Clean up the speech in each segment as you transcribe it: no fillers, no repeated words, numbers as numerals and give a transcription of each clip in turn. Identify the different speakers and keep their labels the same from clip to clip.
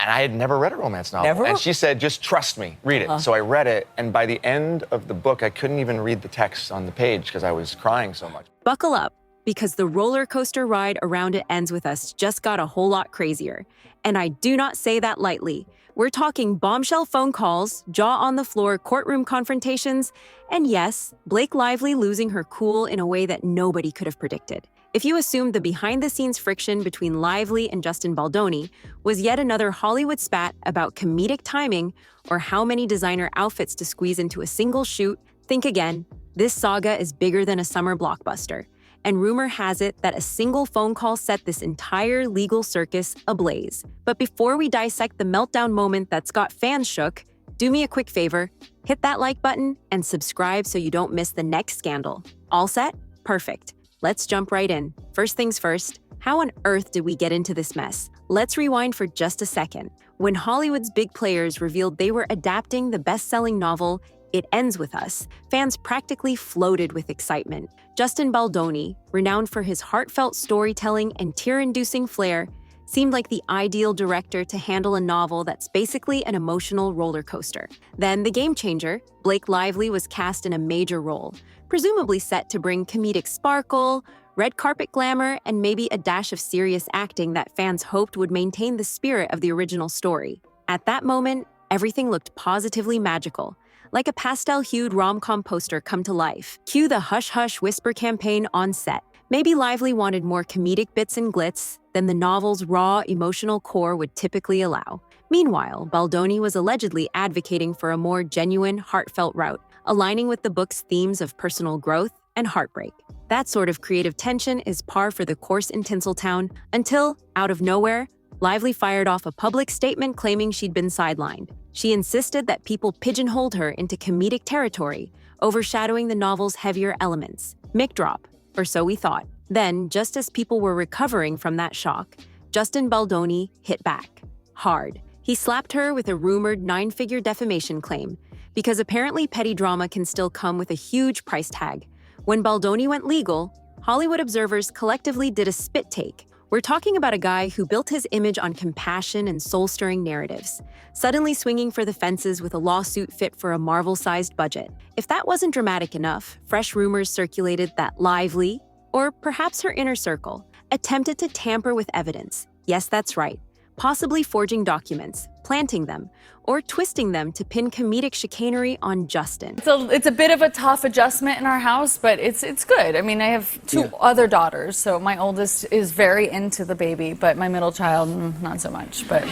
Speaker 1: And I had never read a romance novel.
Speaker 2: Never?
Speaker 1: And she said, just trust me, read it. So I read it, and by the end of the book, I couldn't even read the text on the page because I was crying so much.
Speaker 3: Buckle up, because the roller coaster ride around It Ends With Us just got a whole lot crazier. And I do not say that lightly. We're talking bombshell phone calls, jaw-on-the-floor courtroom confrontations, and yes, Blake Lively losing her cool in a way that nobody could have predicted. If you assumed the behind-the-scenes friction between Lively and Justin Baldoni was yet another Hollywood spat about comedic timing or how many designer outfits to squeeze into a single shoot, think again. This saga is bigger than a summer blockbuster, and rumor has it that a single phone call set this entire legal circus ablaze. But before we dissect the meltdown moment that's got fans shook, do me a quick favor, hit that like button and subscribe so you don't miss the next scandal. All set? Perfect. Let's jump right in. First things first, how on earth did we get into this mess? Let's rewind for just a second. When Hollywood's big players revealed they were adapting the best-selling novel It Ends With Us, fans practically floated with excitement. Justin Baldoni, renowned for his heartfelt storytelling and tear-inducing flair, seemed like the ideal director to handle a novel that's basically an emotional roller coaster. Then the game changer, Blake Lively, was cast in a major role, presumably set to bring comedic sparkle, red carpet glamour, and maybe a dash of serious acting that fans hoped would maintain the spirit of the original story. At that moment, everything looked positively magical, like a pastel-hued rom-com poster come to life. Cue the hush-hush whisper campaign on set. Maybe Lively wanted more comedic bits and glitz than the novel's raw, emotional core would typically allow. Meanwhile, Baldoni was allegedly advocating for a more genuine, heartfelt route, aligning with the book's themes of personal growth and heartbreak. That sort of creative tension is par for the course in Tinseltown until, out of nowhere, Lively fired off a public statement claiming she'd been sidelined. She insisted that people pigeonholed her into comedic territory, overshadowing the novel's heavier elements. Mic drop, or so we thought. Then, just as people were recovering from that shock, Justin Baldoni hit back. Hard. He slapped her with a rumored 9-figure defamation claim, because apparently petty drama can still come with a huge price tag. When Baldoni went legal, Hollywood observers collectively did a spit take. We're talking about a guy who built his image on compassion and soul-stirring narratives, suddenly swinging for the fences with a lawsuit fit for a Marvel-sized budget. If that wasn't dramatic enough, fresh rumors circulated that Lively, or perhaps her inner circle, attempted to tamper with evidence. Yes, that's right. Possibly forging documents, planting them, or twisting them to pin comedic chicanery on Justin.
Speaker 4: So it's a bit of a tough adjustment in our house, but it's good. I mean, I have two other daughters, so my oldest is very into the baby, but my middle child, not so much. But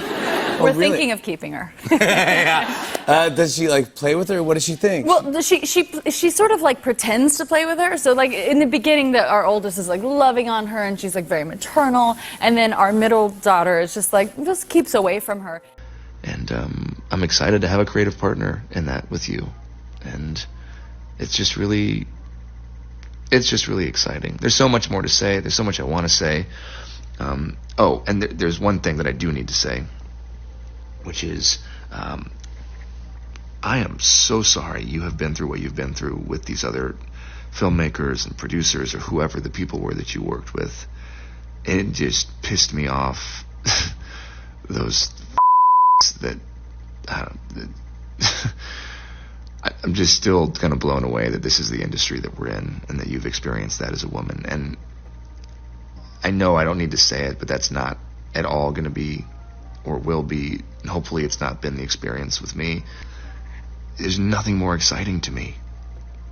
Speaker 4: we're thinking of keeping her.
Speaker 5: Does she like play with her? What does she think?
Speaker 4: Well, she sort of like pretends to play with her. So like in the beginning, our oldest is like loving on her, and she's like very maternal, and then our middle daughter is just keeps away from her.
Speaker 6: And I'm excited to have a creative partner in that with you. And it's just really exciting. There's so much more to say. There's so much I want to say. And there's one thing that I do need to say, which is I am so sorry you have been through what you've been through with these other filmmakers and producers or whoever the people were that you worked with. It just pissed me off. Those that I'm just still kind of blown away that this is the industry that we're in and that you've experienced that as a woman. And I know I don't need to say it, but that's not at all going to be or will be, and hopefully it's not been the experience with me. There's nothing more exciting to me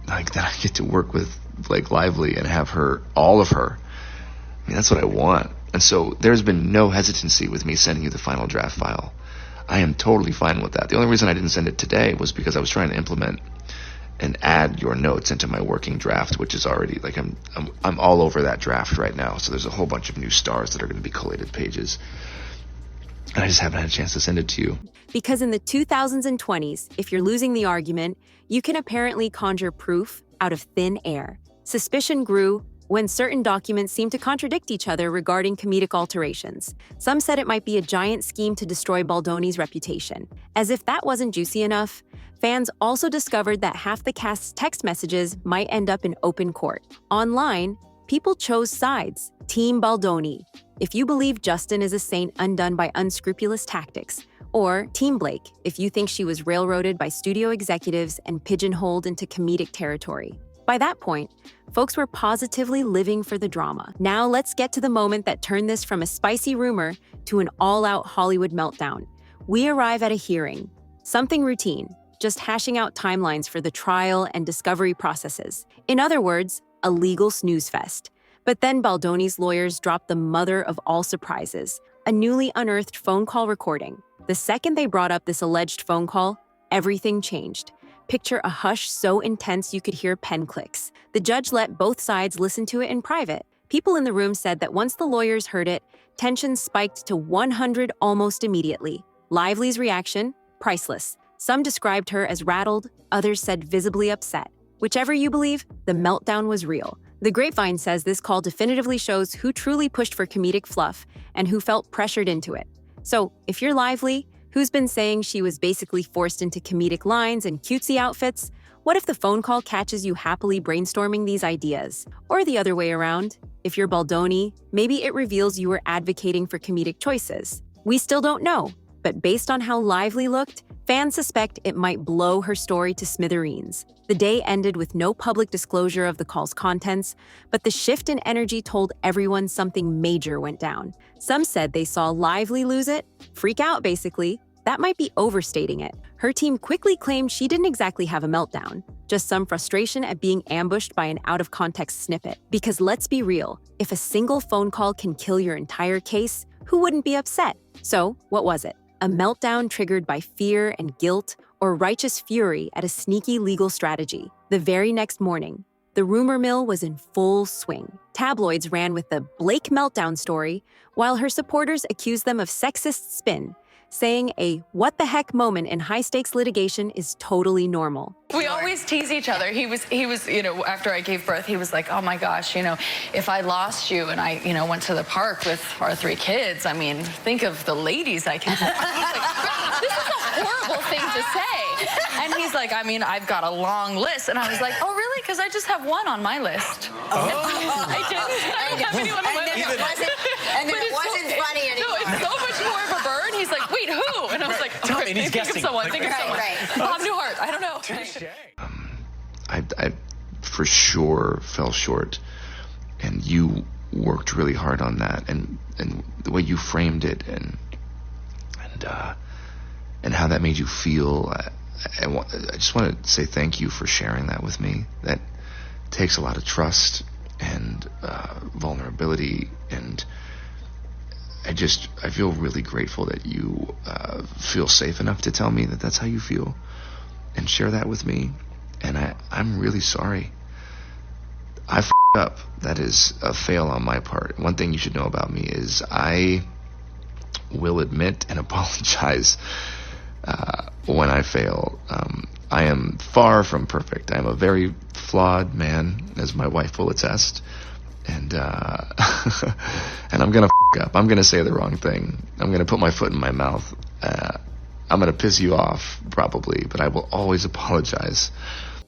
Speaker 6: like that I get to work with Blake Lively and have her, all of her. I mean, that's what I want. And so there's been no hesitancy with me sending you the final draft file. I am totally fine with that. The only reason I didn't send it today was because I was trying to implement and add your notes into my working draft, which is already like I'm all over that draft right now. So there's a whole bunch of new stars that are going to be collated pages. And I just haven't had a chance to send it to you.
Speaker 3: Because in the 2000s and 20s, if you're losing the argument, you can apparently conjure proof out of thin air. Suspicion grew when certain documents seemed to contradict each other regarding comedic alterations. Some said it might be a giant scheme to destroy Baldoni's reputation. As if that wasn't juicy enough, fans also discovered that half the cast's text messages might end up in open court. Online, people chose sides. Team Baldoni. If you believe Justin is a saint undone by unscrupulous tactics, Or Team Blake, if you think she was railroaded by studio executives and pigeonholed into comedic territory. By that point, folks were positively living for the drama. Now let's get to the moment that turned this from a spicy rumor to an all-out Hollywood meltdown. We arrive at a hearing. Something routine, just hashing out timelines for the trial and discovery processes. In other words, a legal snooze fest. But then Baldoni's lawyers dropped the mother of all surprises, a newly unearthed phone call recording. The second they brought up this alleged phone call, everything changed. Picture a hush so intense you could hear pen clicks. The judge let both sides listen to it in private. People in the room said that once the lawyers heard it, tension spiked to 100 almost immediately. Lively's reaction? Priceless. Some described her as rattled, others said visibly upset. Whichever you believe, the meltdown was real. The Grapevine says this call definitively shows who truly pushed for comedic fluff and who felt pressured into it. So, if you're Lively, who's been saying she was basically forced into comedic lines and cutesy outfits, what if the phone call catches you happily brainstorming these ideas? Or the other way around, if you're Baldoni, maybe it reveals you were advocating for comedic choices. We still don't know, but based on how Lively looked, fans suspect it might blow her story to smithereens. The day ended with no public disclosure of the call's contents, but the shift in energy told everyone something major went down. Some said they saw Lively lose it, freak out basically. That might be overstating it. Her team quickly claimed she didn't exactly have a meltdown, just some frustration at being ambushed by an out-of-context snippet. Because let's be real, if a single phone call can kill your entire case, who wouldn't be upset? So, what was it? A meltdown triggered by fear and guilt, or righteous fury at a sneaky legal strategy? The very next morning, the rumor mill was in full swing. Tabloids ran with the Blake meltdown story, while her supporters accused them of sexist spin, saying a what-the-heck moment in high-stakes litigation is totally normal.
Speaker 2: We always tease each other. He was, after I gave birth, he was like, oh my gosh, if I lost you and I, went to the park with our 3 kids, I mean, think of the ladies I can like, this is a horrible thing to say. And he's like, I mean, I've got a long list. And I was like, oh, really? Because I just have one on my list. Oh. I don't have anyone on my list.
Speaker 7: And then it wasn't funny anymore.
Speaker 2: No, it's so much more of a burn. He's like, wait, who? And I was like,
Speaker 8: Tell me, he's guessing.
Speaker 2: Think of someone. Bob Newhart, I don't know.
Speaker 6: I for sure fell short, and you worked really hard on that, and the way you framed it, and how that made you feel. I just want to say thank you for sharing that with me. That takes a lot of trust and vulnerability, and I feel really grateful that you feel safe enough to tell me that that's how you feel and share that with me. And I'm really sorry. I f***ed up. That is a fail on my part. One thing you should know about me is I will admit and apologize when I fail. I am far from perfect. I am a very flawed man, as my wife will attest. And and I'm gonna f*** up. I'm gonna say the wrong thing. I'm gonna put my foot in my mouth. I'm gonna piss you off, probably, but I will always apologize.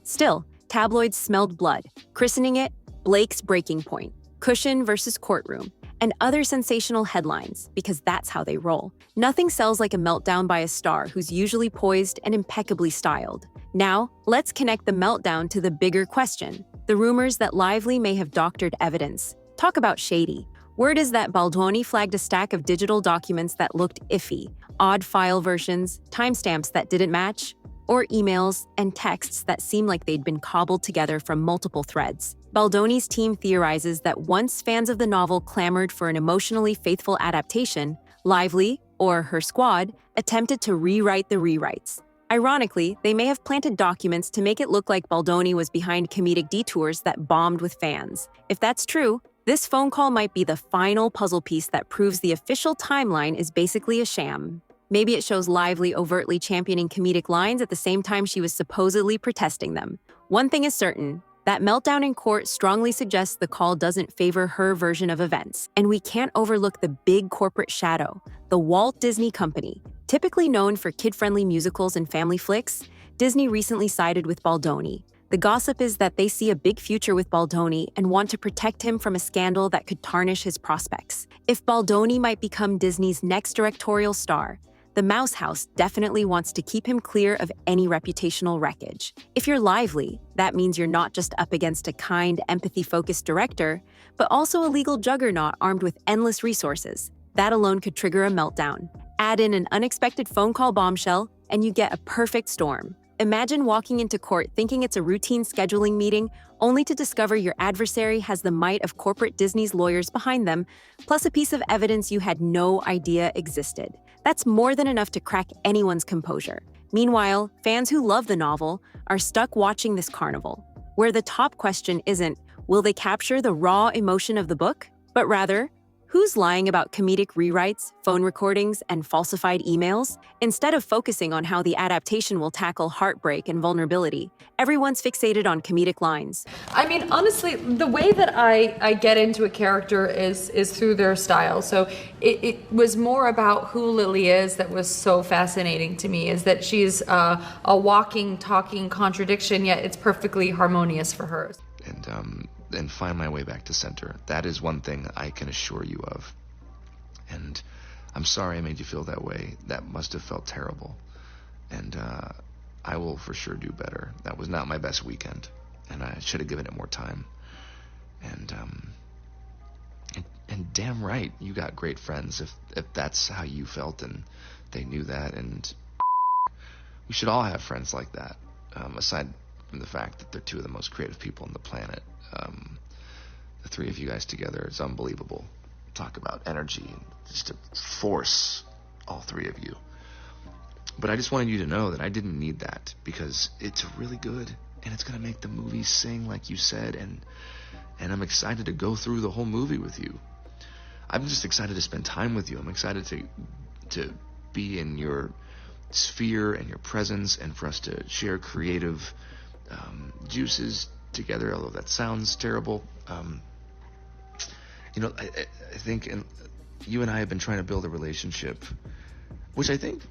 Speaker 3: Still, tabloids smelled blood, christening it Blake's breaking point, cushion versus courtroom, and other sensational headlines, because that's how they roll. Nothing sells like a meltdown by a star who's usually poised and impeccably styled. Now, let's connect the meltdown to the bigger question. The rumors that Lively may have doctored evidence. Talk about shady. Word is that Baldoni flagged a stack of digital documents that looked iffy, odd file versions, timestamps that didn't match, or emails and texts that seemed like they'd been cobbled together from multiple threads. Baldoni's team theorizes that once fans of the novel clamored for an emotionally faithful adaptation, Lively, or her squad, attempted to rewrite the rewrites. Ironically, they may have planted documents to make it look like Baldoni was behind comedic detours that bombed with fans. If that's true, this phone call might be the final puzzle piece that proves the official timeline is basically a sham. Maybe it shows Lively overtly championing comedic lines at the same time she was supposedly protesting them. One thing is certain, that meltdown in court strongly suggests the call doesn't favor her version of events. And we can't overlook the big corporate shadow, the Walt Disney Company. Typically known for kid-friendly musicals and family flicks, Disney recently sided with Baldoni. The gossip is that they see a big future with Baldoni and want to protect him from a scandal that could tarnish his prospects. If Baldoni might become Disney's next directorial star, the Mouse House definitely wants to keep him clear of any reputational wreckage. If you're lively, that means you're not just up against a kind, empathy-focused director, but also a legal juggernaut armed with endless resources. That alone could trigger a meltdown. Add in an unexpected phone call bombshell, and you get a perfect storm. Imagine walking into court thinking it's a routine scheduling meeting, only to discover your adversary has the might of corporate Disney's lawyers behind them, plus a piece of evidence you had no idea existed. That's more than enough to crack anyone's composure. Meanwhile, fans who love the novel are stuck watching this carnival, where the top question isn't, will they capture the raw emotion of the book? But rather, who's lying about comedic rewrites, phone recordings, and falsified emails? Instead of focusing on how the adaptation will tackle heartbreak and vulnerability, everyone's fixated on comedic lines.
Speaker 8: I mean, honestly, the way that I get into a character is through their style. So it was more about who Lily is that was so fascinating to me, is that she's a walking, talking contradiction, yet it's perfectly harmonious for her.
Speaker 6: And find my way back to center. That is one thing I can assure you of. And I'm sorry I made you feel that way. That must have felt terrible. And I will for sure do better. That was not my best weekend, and I should have given it more time. And damn right, you got great friends if that's how you felt and they knew that. And we should all have friends like that, aside from the fact that they're two of the most creative people on the planet. The three of you guys together is unbelievable. Talk about energy, just a force, all three of you. But I just wanted you to know that I didn't need that, because it's really good, and it's gonna make the movie sing like you said, and I'm excited to go through the whole movie with you. I'm just excited to spend time with you. I'm excited to be in your sphere and your presence, and for us to share creative juices together, although that sounds terrible. I think you and I have been trying to build a relationship, which I think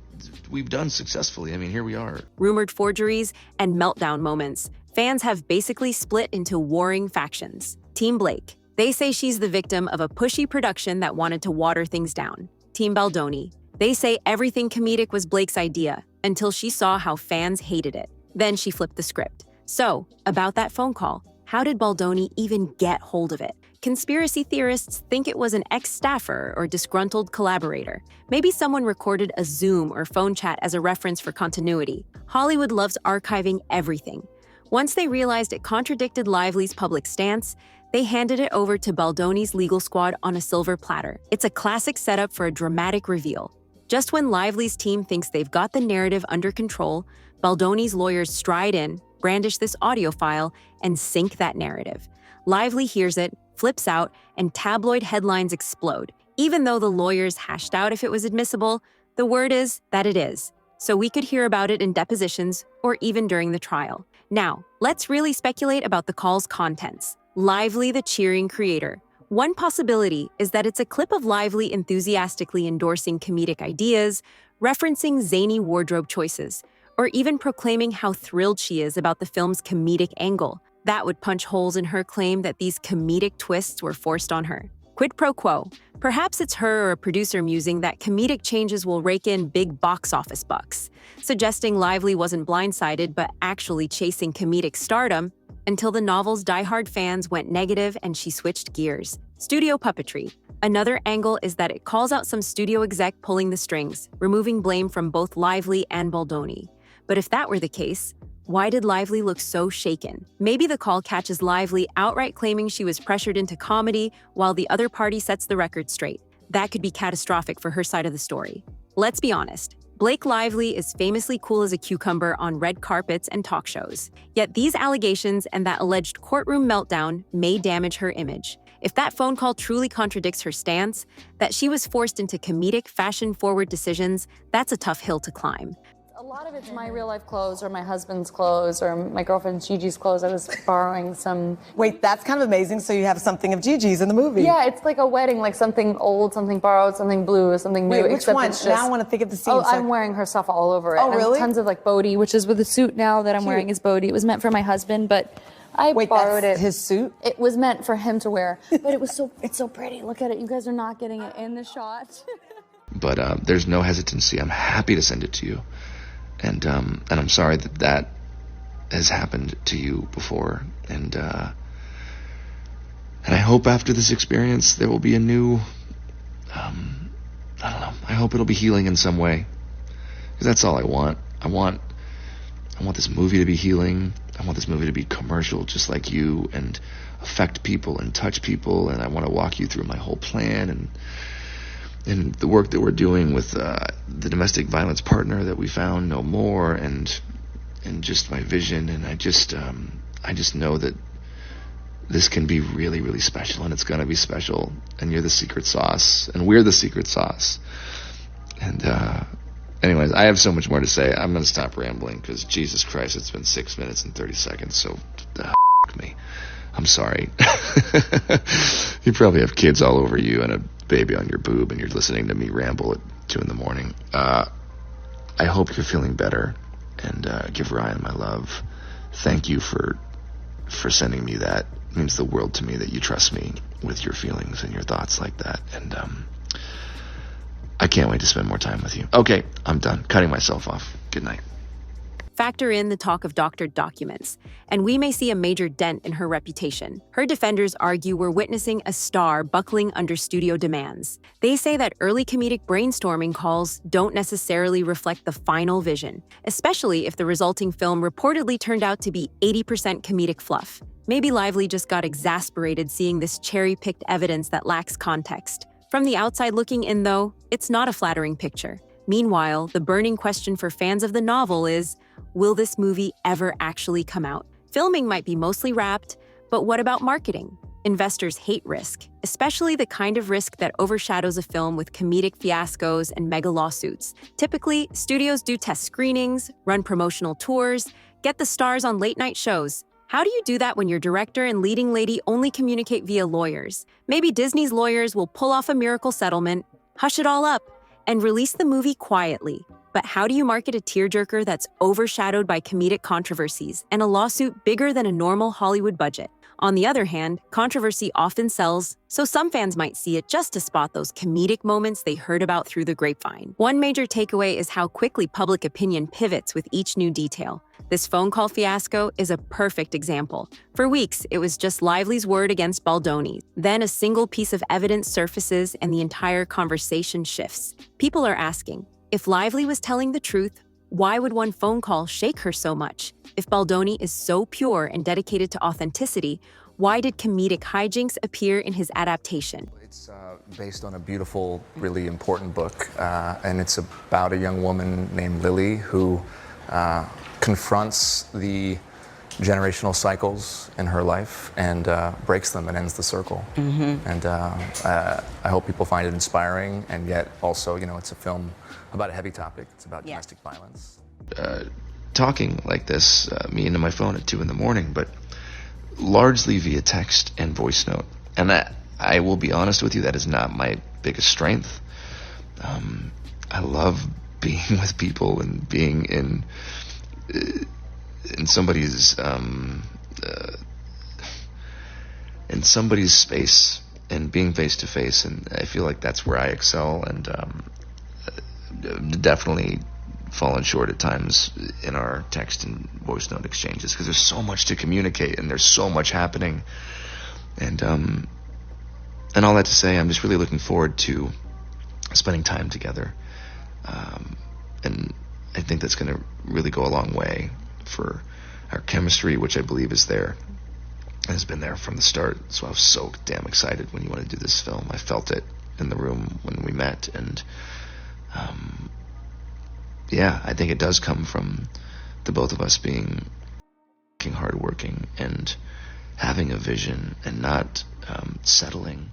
Speaker 6: we've done successfully. I mean, here we are.
Speaker 3: Rumored forgeries and meltdown moments. Fans have basically split into warring factions. Team Blake. They say she's the victim of a pushy production that wanted to water things down. Team Baldoni. They say everything comedic was Blake's idea, until she saw how fans hated it. Then she flipped the script. So, about that phone call, how did Baldoni even get hold of it? Conspiracy theorists think it was an ex-staffer or disgruntled collaborator. Maybe someone recorded a Zoom or phone chat as a reference for continuity. Hollywood loves archiving everything. Once they realized it contradicted Lively's public stance, they handed it over to Baldoni's legal squad on a silver platter. It's a classic setup for a dramatic reveal. Just when Lively's team thinks they've got the narrative under control, Baldoni's lawyers stride in, brandish this audio file, and sink that narrative. Lively hears it, flips out, and tabloid headlines explode. Even though the lawyers hashed out if it was admissible, the word is that it is. So we could hear about it in depositions or even during the trial. Now, let's really speculate about the call's contents. Lively, the cheering creator. One possibility is that it's a clip of Lively enthusiastically endorsing comedic ideas, referencing zany wardrobe choices, or even proclaiming how thrilled she is about the film's comedic angle. That would punch holes in her claim that these comedic twists were forced on her. Quid pro quo. Perhaps it's her or a producer musing that comedic changes will rake in big box office bucks, suggesting Lively wasn't blindsided but actually chasing comedic stardom until the novel's diehard fans went negative and she switched gears. Studio puppetry. Another angle is that it calls out some studio exec pulling the strings, removing blame from both Lively and Baldoni. But if that were the case, why did Lively look so shaken? Maybe the call catches Lively outright claiming she was pressured into comedy while the other party sets the record straight. That could be catastrophic for her side of the story. Let's be honest. Blake Lively is famously cool as a cucumber on red carpets and talk shows. Yet these allegations and that alleged courtroom meltdown may damage her image. If that phone call truly contradicts her stance, that she was forced into comedic, fashion-forward decisions, that's a tough hill to climb.
Speaker 4: A lot of it's my real-life clothes or my husband's clothes or my girlfriend Gigi's clothes. I was borrowing some...
Speaker 9: Wait, that's kind of amazing. So you have something of Gigi's in the movie.
Speaker 4: Yeah, it's like a wedding, like something old, something borrowed, something blue, something new.
Speaker 9: Wait, which one? Now I want to think of the scene.
Speaker 4: Oh, I'm wearing her stuff all over it.
Speaker 9: Oh, really?
Speaker 4: Tons of like Bodhi, which is with the suit now that I'm wearing is Bodhi. It was meant for my husband, but I borrowed it.
Speaker 9: His suit?
Speaker 4: It was meant for him to wear, but it's so pretty. Look at it. You guys are not getting it in the shot.
Speaker 6: but there's no hesitancy. I'm happy to send it to you, and I'm sorry that has happened to you before, and I hope after this experience there will be a new, I don't know, I hope it'll be healing in some way, because that's all I want. I want this movie to be healing. I want this movie to be commercial just like you, and affect people and touch people, and I want to walk you through my whole plan and the work that we're doing with the domestic violence partner that we found, no more, and just my vision, and I just know that this can be really, really special, and it's gonna be special, and you're the secret sauce, and we're the secret sauce. And anyways, I have so much more to say. I'm gonna stop rambling, because Jesus Christ, it's been 6 minutes and 30 seconds, so me. I'm sorry. You probably have kids all over you and a baby on your boob, and you're listening to me ramble at 2 a.m. I hope you're feeling better, and give Ryan my love. Thank you for sending me that. It means the world to me that you trust me with your feelings and your thoughts like that, and I can't wait to spend more time with you. Okay, I'm done. Cutting myself off. Good night.
Speaker 3: Factor in the talk of doctored documents, and we may see a major dent in her reputation. Her defenders argue we're witnessing a star buckling under studio demands. They say that early comedic brainstorming calls don't necessarily reflect the final vision, especially if the resulting film reportedly turned out to be 80% comedic fluff. Maybe Lively just got exasperated seeing this cherry-picked evidence that lacks context. From the outside looking in, though, it's not a flattering picture. Meanwhile, the burning question for fans of the novel is, will this movie ever actually come out? Filming might be mostly wrapped, but what about marketing? Investors hate risk, especially the kind of risk that overshadows a film with comedic fiascos and mega lawsuits. Typically, studios do test screenings, run promotional tours, get the stars on late-night shows. How do you do that when your director and leading lady only communicate via lawyers? Maybe Disney's lawyers will pull off a miracle settlement, hush it all up, and release the movie quietly. But how do you market a tearjerker that's overshadowed by comedic controversies and a lawsuit bigger than a normal Hollywood budget? On the other hand, controversy often sells, so some fans might see it just to spot those comedic moments they heard about through the grapevine. One major takeaway is how quickly public opinion pivots with each new detail. This phone call fiasco is a perfect example. For weeks, it was just Lively's word against Baldoni. Then a single piece of evidence surfaces and the entire conversation shifts. People are asking, if Lively was telling the truth, why would one phone call shake her so much? If Baldoni is so pure and dedicated to authenticity, why did comedic hijinks appear in his adaptation?
Speaker 1: It's based on a beautiful, really important book, and it's about a young woman named Lily who confronts the generational cycles in her life and breaks them and ends the circle. And I hope people find it inspiring, and yet also, you know, it's a film about a heavy topic. It's about domestic violence.
Speaker 6: Talking like this, me into my phone at 2 a.m, but largely via text and voice note. And I will be honest with you, that is not my biggest strength. I love being with people and being in somebody's space and being face to face, and I feel like that's where I excel, and definitely fallen short at times in our text and voice note exchanges, because there's so much to communicate and there's so much happening, and all that to say, I'm just really looking forward to spending time together, and I think that's going to really go a long way for our chemistry, which I believe is there and has been there from the start. So I was so damn excited when you wanted to do this film. I felt it in the room when we met, and yeah, I think it does come from the both of us being hardworking and having a vision and not settling.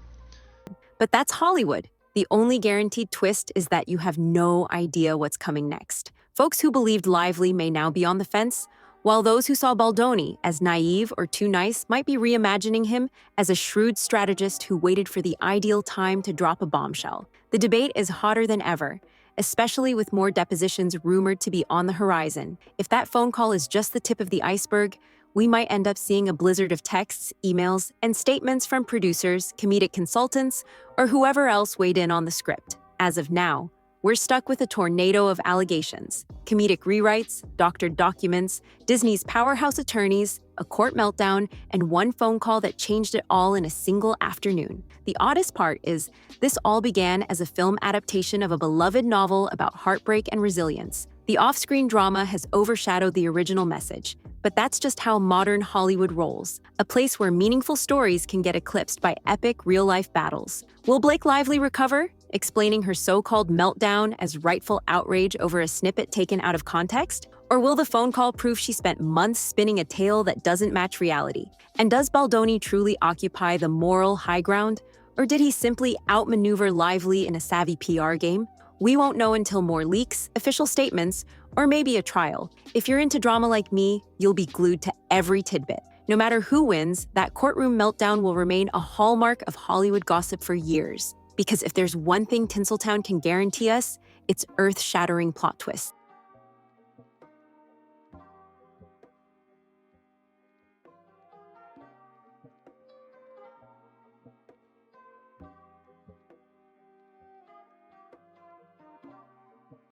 Speaker 3: But that's Hollywood. The only guaranteed twist is that you have no idea what's coming next. Folks who believed Lively may now be on the fence, while those who saw Baldoni as naive or too nice might be reimagining him as a shrewd strategist who waited for the ideal time to drop a bombshell. The debate is hotter than ever, especially with more depositions rumored to be on the horizon. If that phone call is just the tip of the iceberg, we might end up seeing a blizzard of texts, emails, and statements from producers, comedic consultants, or whoever else weighed in on the script. As of now, we're stuck with a tornado of allegations, comedic rewrites, doctored documents, Disney's powerhouse attorneys, a court meltdown, and one phone call that changed it all in a single afternoon. The oddest part is, this all began as a film adaptation of a beloved novel about heartbreak and resilience. The off-screen drama has overshadowed the original message, but that's just how modern Hollywood rolls, a place where meaningful stories can get eclipsed by epic real-life battles. Will Blake Lively recover, explaining her so-called meltdown as rightful outrage over a snippet taken out of context? Or will the phone call prove she spent months spinning a tale that doesn't match reality? And does Baldoni truly occupy the moral high ground? Or did he simply outmaneuver Lively in a savvy PR game? We won't know until more leaks, official statements, or maybe a trial. If you're into drama like me, you'll be glued to every tidbit. No matter who wins, that courtroom meltdown will remain a hallmark of Hollywood gossip for years. Because if there's one thing Tinseltown can guarantee us, it's earth-shattering plot twists.